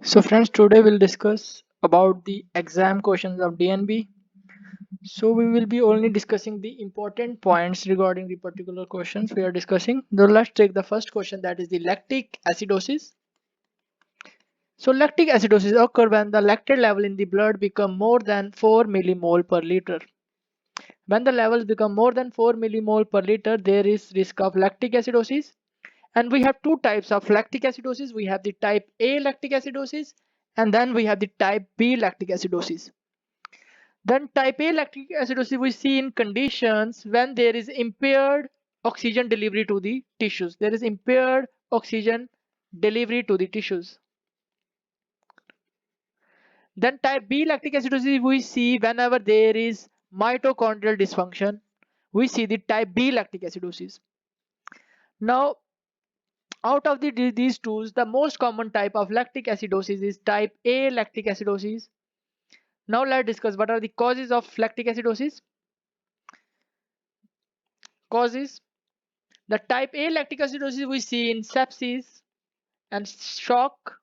So friends, today we'll discuss about the exam questions of DNB. So we will be only discussing the important points regarding the particular questions we are discussing. Now let's take the first question, that is the lactic acidosis. So lactic acidosis occur when the lactate level in the blood become more than 4 millimole per liter. When the levels become more than 4 millimole per liter, there is risk of lactic acidosis. And we have two types of lactic acidosis. We have the type A lactic acidosis and then we have the type B lactic acidosis. Then type A lactic acidosis we see in conditions when there is impaired oxygen delivery to the tissues. There is impaired oxygen delivery to the tissues. Then type B lactic acidosis we see whenever there is mitochondrial dysfunction. We see the type B lactic acidosis. Now, out of these two, the most common type of lactic acidosis is type A lactic acidosis. Now let's discuss what are the causes of lactic acidosis. Causes: the type A lactic acidosis we see in sepsis and shock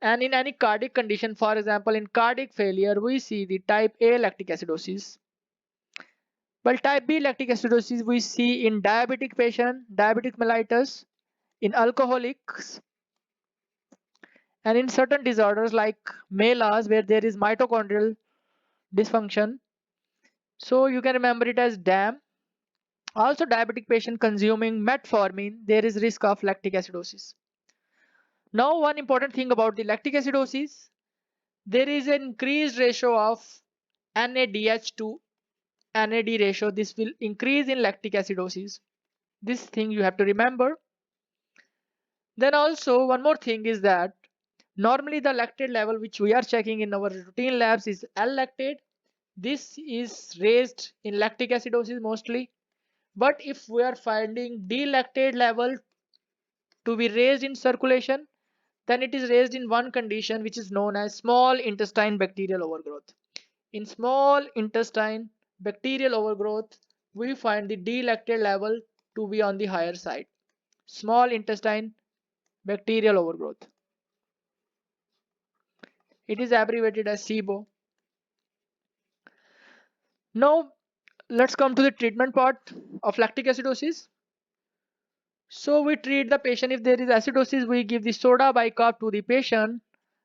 and in any cardiac condition. For example, in cardiac failure, we see the type A lactic acidosis. While type B lactic acidosis we see in diabetic patient, diabetic mellitus, in alcoholics, and in certain disorders like MELAS where there is mitochondrial dysfunction. So you can remember it as DAM. Also, diabetic patient consuming metformin, there is risk of lactic acidosis. Now, one important thing about the lactic acidosis, there is an increased ratio of NADH to NAD ratio. This will increase in lactic acidosis. This thing you have to remember. Then also one more thing is that normally the lactate level which we are checking in our routine labs is L-lactate. This is raised in lactic acidosis mostly. But if we are finding D-lactate level to be raised in circulation, then it is raised in one condition which is known as small intestine bacterial overgrowth. In small intestine bacterial overgrowth, we find the D-lactate level to be on the higher side. Small intestine bacterial overgrowth. It is abbreviated as SIBO. Now let's come to the treatment part of lactic acidosis. So we treat the patient. If there is acidosis, we give the soda bicarb to the patient.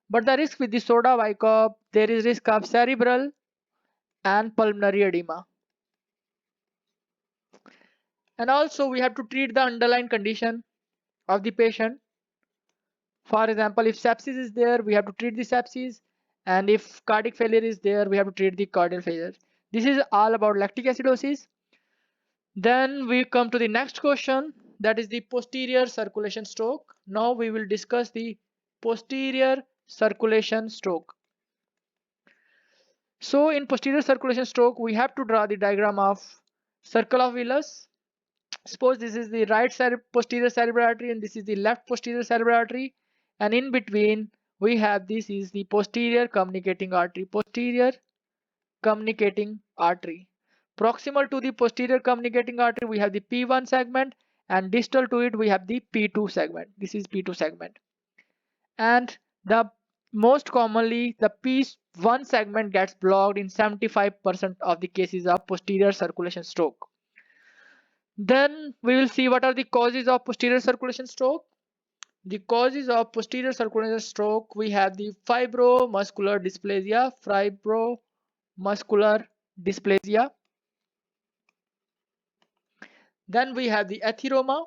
But the risk with the soda bicarb, there is risk of cerebral and pulmonary edema. And also we have to treat the underlying condition of the patient. For example, if sepsis is there, we have to treat the sepsis. And if cardiac failure is there, we have to treat the cardiac failure. This is all about lactic acidosis. Then we come to the next question, that is the posterior circulation stroke. Now we will discuss the posterior circulation stroke. So in posterior circulation stroke, we have to draw the diagram of circle of Willis. Suppose this is the right posterior cerebral artery and this is the left posterior cerebral artery, and in between we have this is the posterior communicating artery. Posterior communicating artery. Proximal to the posterior communicating artery we have the P1 segment, and distal to it we have the P2 segment. This is P2 segment. And the most commonly the P1 segment gets blocked in 75% of the cases of posterior circulation stroke. Then we will see what are the causes of posterior circulation stroke. The causes of posterior circulation stroke, we have the fibromuscular dysplasia. Then we have the atheroma.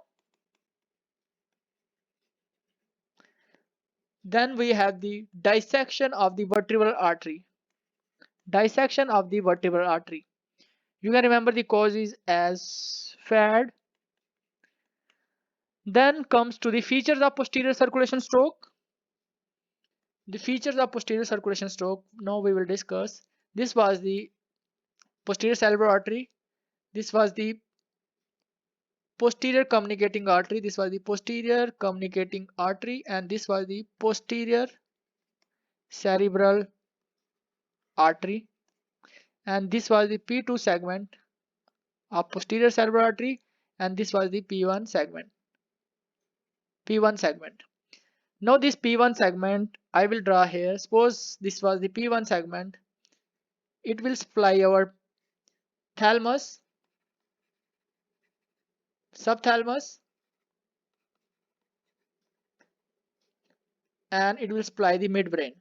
Then we have the dissection of the vertebral artery. Dissection of the vertebral artery. You can remember the causes as FAD. Then comes to the features of posterior circulation stroke. The features of posterior circulation stroke, now we will discuss. This was the posterior cerebral artery. This was the posterior communicating artery. This was the posterior communicating artery, and this was the posterior cerebral artery. And this was the P2 segment of posterior cerebral artery, and this was the P1 segment. Now this P1 segment I will draw here. Suppose this was the P1 segment. It will supply our thalamus, subthalamus, and it will supply the midbrain.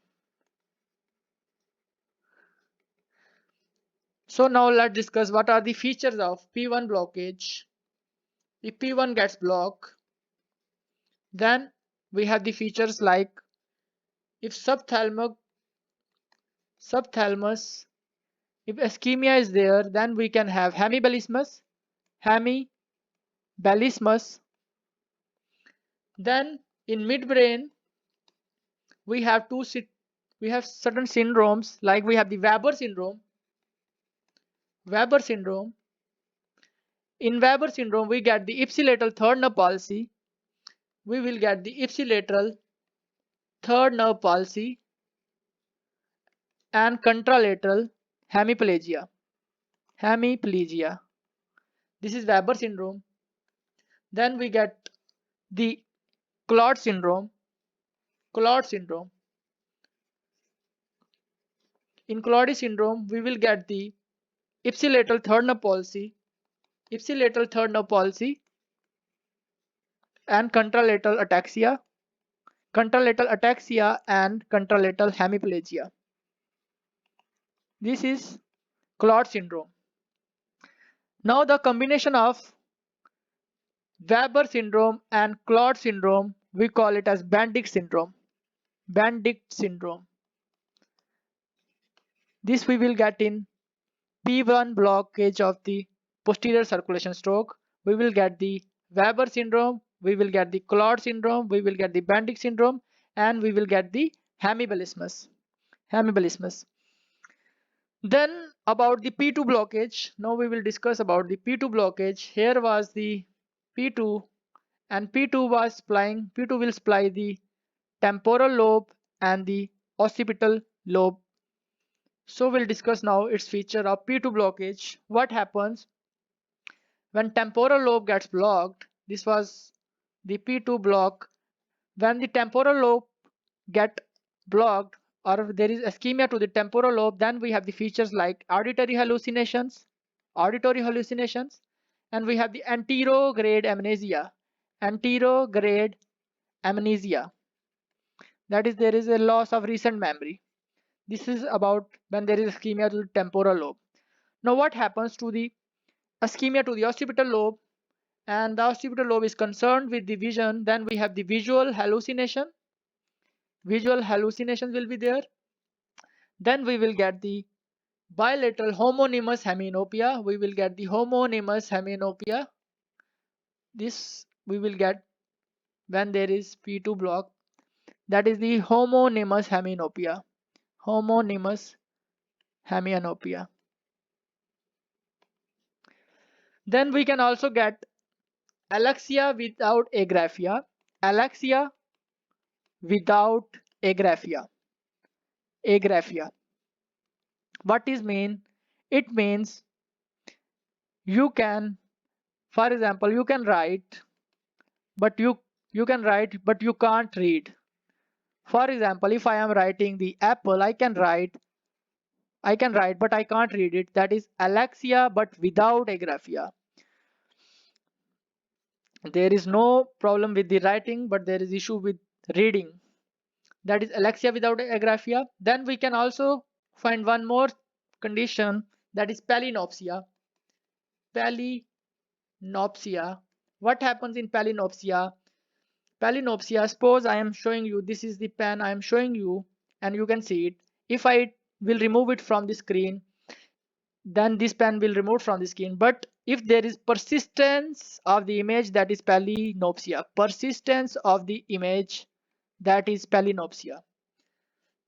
So now let's discuss what are the features of P1 blockage. If P1 gets blocked, then we have the features like if subthalamus, if ischemia is there, then we can have hemibellismus, hemibellismus. Then in midbrain, we have we have certain syndromes like we have the Weber syndrome. Weber syndrome. In Weber syndrome, we get the ipsilateral third nerve palsy. We will get the ipsilateral third nerve palsy and contralateral hemiplegia. Hemiplegia. This is Weber syndrome. Then we get the Claude syndrome. Claude syndrome. In Claude syndrome, we will get the ipsilateral third nerve palsy, ipsilateral third nerve palsy, and contralateral ataxia, and contralateral hemiplegia. This is Claude syndrome. Now the combination of Weber syndrome and Claude syndrome, we call it as Bandic syndrome. Bandic syndrome. This we will get in P1 blockage of the posterior circulation stroke. We will get the Weber syndrome, we will get the Claude syndrome, we will get the Bandic syndrome, and we will get the hemibellismus. Hemibellismus. Then about the P2 blockage. Now we will discuss about the P2 blockage. Here was the P2, and P2 will supply the temporal lobe and the occipital lobe. So we'll discuss now its feature of P2 blockage. What happens when temporal lobe gets blocked? This was the P2 block. When the temporal lobe get blocked or there is ischemia to the temporal lobe, then we have the features like auditory hallucinations, and we have the anterograde amnesia. Anterograde amnesia. That is, there is a loss of recent memory. This is about when there is ischemia to the temporal lobe. Now what happens to the ischemia to the occipital lobe, and the occipital lobe is concerned with the vision, then we have the visual hallucination. Visual hallucinations will be there. Then we will get the bilateral homonymous hemianopia. We will get the homonymous hemianopia. This we will get when there is P2 block. That is the homonymous hemianopia. Homonymous hemianopia. Then we can also get alaxia without agraphia. Alaxia without agraphia. Agraphia. What is mean? It means you can, for example, you can write, but you can write, but you can't read. For example, if I am writing the apple, I can write, but I can't read it. That is alaxia, but without agraphia. There is no problem with the writing, but there is issue with reading. That is alaxia without agraphia. Then we can also find one more condition, that is palinopsia. Palinopsia. What happens in palinopsia? Palinopsia, suppose I am showing you, this is the pen I am showing you, and you can see it. If I will remove it from the screen, then this pen will remove from the screen. But if there is persistence of the image, that is palinopsia. Persistence of the image, that is palinopsia.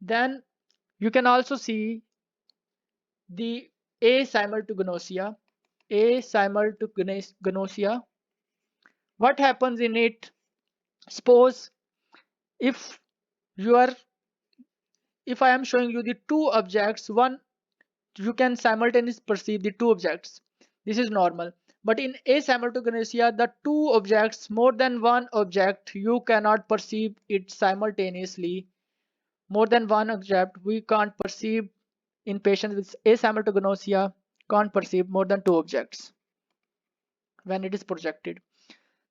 Then you can also see the asimultognosia. Asimultognosia. What happens in it? Suppose if you are, if I am showing you the two objects, one, you can simultaneously perceive the two objects. This is normal. But in asimultaneously, the two objects, more than one object, you cannot perceive it simultaneously. More than one object, we can't perceive in patients with asimultaneously, can't perceive more than two objects when it is projected.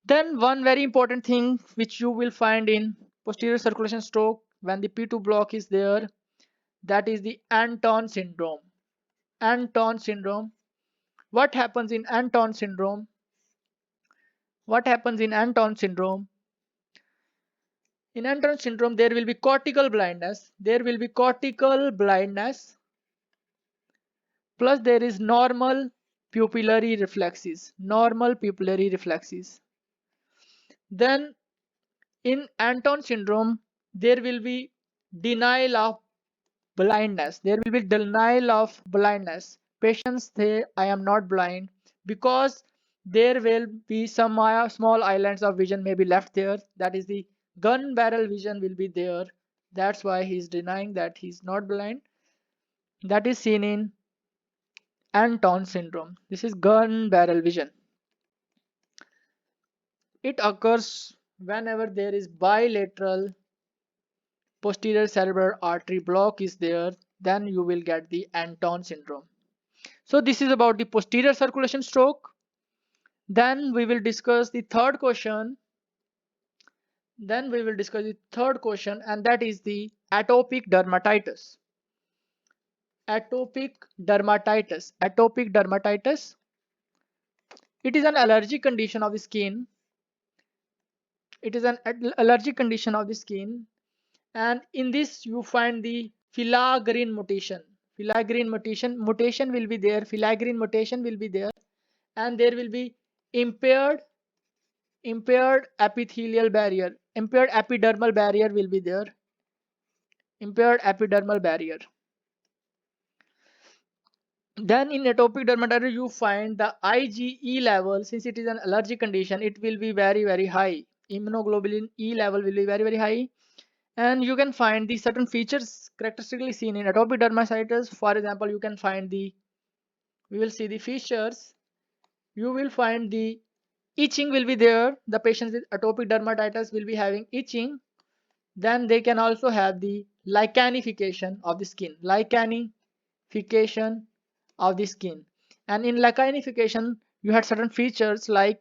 Then one very important thing which you will find in posterior circulation stroke when the P2 block is there, that is the Anton syndrome. Anton syndrome. What happens in Anton syndrome? What happens in Anton syndrome? In Anton syndrome, there will be cortical blindness. There will be cortical blindness. Plus, there is normal pupillary reflexes. Normal pupillary reflexes. Then, in Anton syndrome, there will be denial of blindness. There will be denial of blindness. Patients say, I am not blind, because there will be some small islands of vision may be left there. That is the gun barrel vision will be there. That's why he is denying that he is not blind. That is seen in Anton syndrome. This is gun barrel vision. It occurs whenever there is bilateral posterior cerebral artery block is there, then you will get the Anton syndrome. So this is about the posterior circulation stroke. Then we will discuss the third question. And that is the atopic dermatitis. Atopic dermatitis. Atopic dermatitis. It is an allergic condition of the skin. It is an allergic condition of the skin, and in this you find the filaggrin mutation. Filaggrin mutation will be there. Filaggrin mutation will be there, and there will be impaired epithelial barrier. Impaired epidermal barrier will be there. Impaired epidermal barrier. Then in atopic dermatitis you find the IgE level. Since it is an allergic condition, it will be very high. Immunoglobulin E level will be very high, and you can find the certain features characteristically seen in atopic dermatitis. For example, you can find we will see the features. You will find the itching will be there. The patients with atopic dermatitis will be having itching. Then they can also have the lichenification of the skin. Lichenification of the skin. And in lichenification, you had certain features like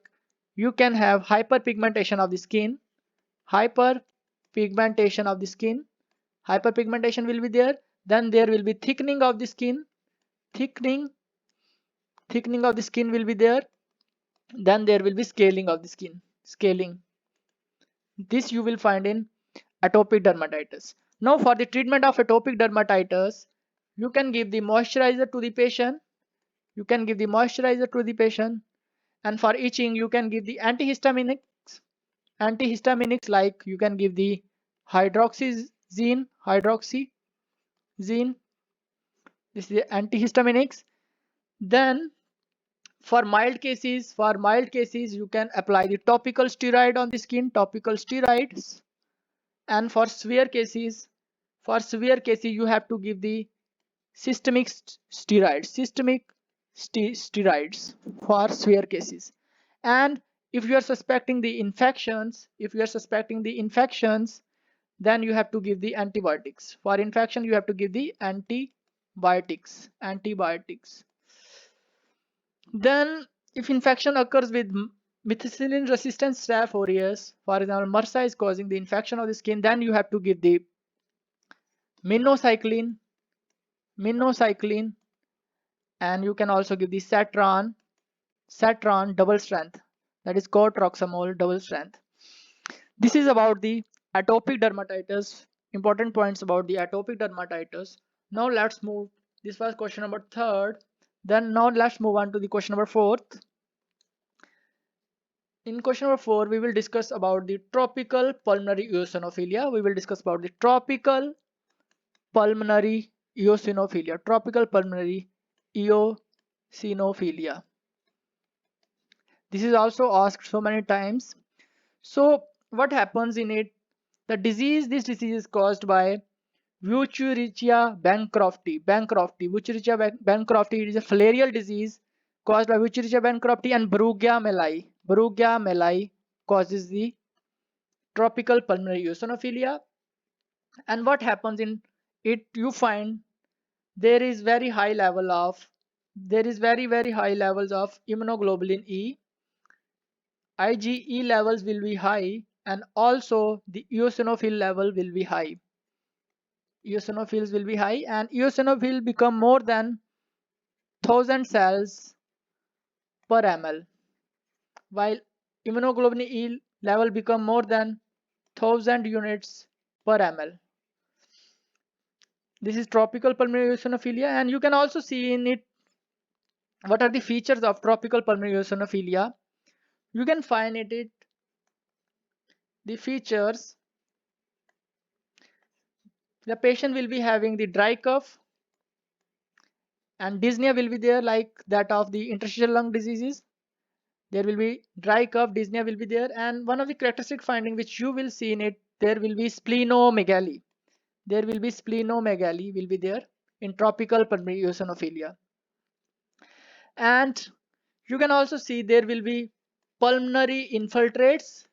you can have hyperpigmentation of the skin. Hyperpigmentation of the skin. Hyperpigmentation will be there. Then there will be thickening of the skin. Thickening of the skin will be there. Then there will be scaling of the skin. Scaling. This you will find in atopic dermatitis. Now for the treatment of atopic dermatitis, you can give the moisturizer to the patient. You can give the moisturizer to the patient. And for itching, you can give the antihistaminics. Antihistaminics like you can give the hydroxyzine. This is the antihistaminics. Then for mild cases, you can apply the topical steroid on the skin. Topical steroids. And for severe cases, you have to give the systemic steroids. Steroids for severe cases. And if you are suspecting the infections, then you have to give the antibiotics. For infection, you have to give the antibiotics. Then if infection occurs with methicillin resistant staph aureus, for example MRSA is causing the infection of the skin, then you have to give the minocycline, and you can also give the satran double strength, that is cotroxamol double strength. This is about the atopic dermatitis. Important points about the atopic dermatitis. Now let's move. This was question number 3rd. Then now let's move on to the question number 4th. In question number 4, we will discuss about the tropical pulmonary eosinophilia. We will discuss about the tropical pulmonary eosinophilia. Tropical pulmonary eosinophilia. This is also asked so many times. So what happens in it? This disease is caused by Wuchereria bancrofti. Wuchereria bancrofti is a filarial disease caused by Wuchereria bankrupt, and Bruggia melli. Bruggia melli causes the tropical pulmonary eosinophilia. And what happens in it? You find there is very high level of there is very high levels of immunoglobulin E. IgE levels will be high, and also the eosinophil level will be high. Eosinophils will be high, and eosinophil become more than 1000 cells per ml, while immunoglobulin E level become more than 1000 units per ml. This is tropical pulmonary eosinophilia, and you can also see in it what are the features of tropical pulmonary eosinophilia. You can find it the features. The patient will be having the dry cough, and dyspnea will be there like that of the interstitial lung diseases. There will be dry cough, dyspnea will be there, and one of the characteristic finding which you will see in it, there will be splenomegaly. There will be splenomegaly will be there in tropical pulmonary eosinophilia. And you can also see there will be pulmonary infiltrates.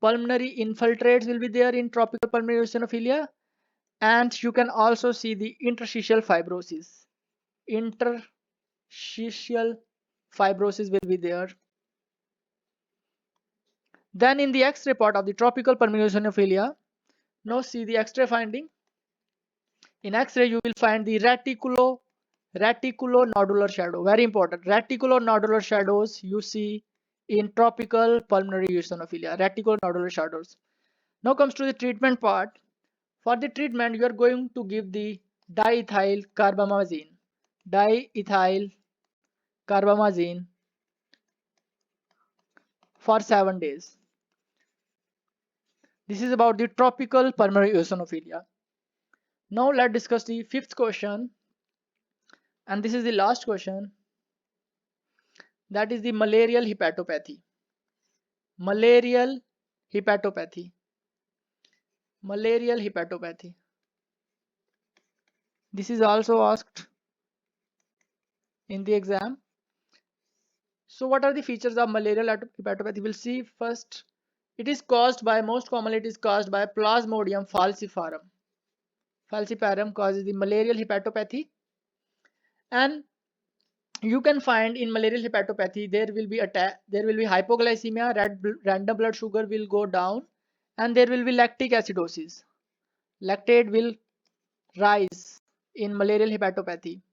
Pulmonary infiltrates will be there in tropical pulmonary eosinophilia, and you can also see the interstitial fibrosis. Interstitial fibrosis will be there. Then in the X-ray part of the tropical pulmonary eosinophilia, now see the X-ray finding. In X-ray you will find the reticulonodular shadow. Very important. Reticulonodular shadows you see in tropical pulmonary eosinophilia. Reticulonodular shadows. Now comes to the treatment part. For the treatment, you are going to give the diethyl carbamazine. Diethyl carbamazine for 7 days. This is about the tropical pulmonary eosinophilia. Now let's discuss the fifth question, and this is the last question. That is the malarial hepatopathy. Malarial hepatopathy. Malarial hepatopathy. This is also asked in the exam. So what are the features of malarial hepatopathy? We'll see first. It is caused by, most commonly it is caused by Plasmodium falciparum. Falciparum causes the malarial hepatopathy, and you can find in malarial hepatopathy there will be hypoglycemia, random blood sugar will go down, and there will be lactic acidosis. Lactate will rise in malarial hepatopathy,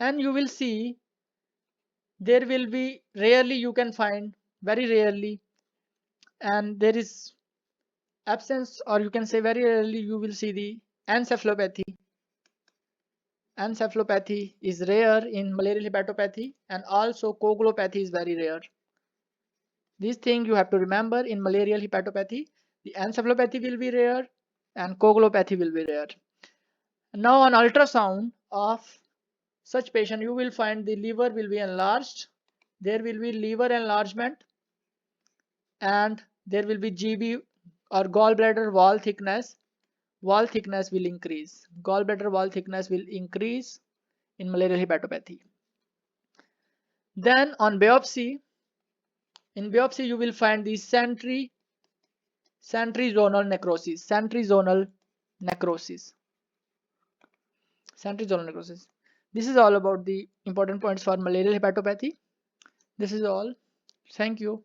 and you will see there will be rarely, you can find very rarely, and there is absence, or you can say very rarely, you will see the encephalopathy. Encephalopathy is rare in malarial hepatopathy, and also coagulopathy is very rare. These things you have to remember in malarial hepatopathy. The encephalopathy will be rare and coagulopathy will be rare. Now on ultrasound of such patient, you will find the liver will be enlarged. There will be liver enlargement, and there will be GB or gallbladder wall thickness. Wall thickness will increase. Gallbladder wall thickness will increase in malarial hepatopathy. Then on biopsy, in biopsy you will find the centrizonal necrosis. Centrizonal necrosis. Centrizonal necrosis. This is all about the important points for malarial hepatopathy. This is all. Thank you.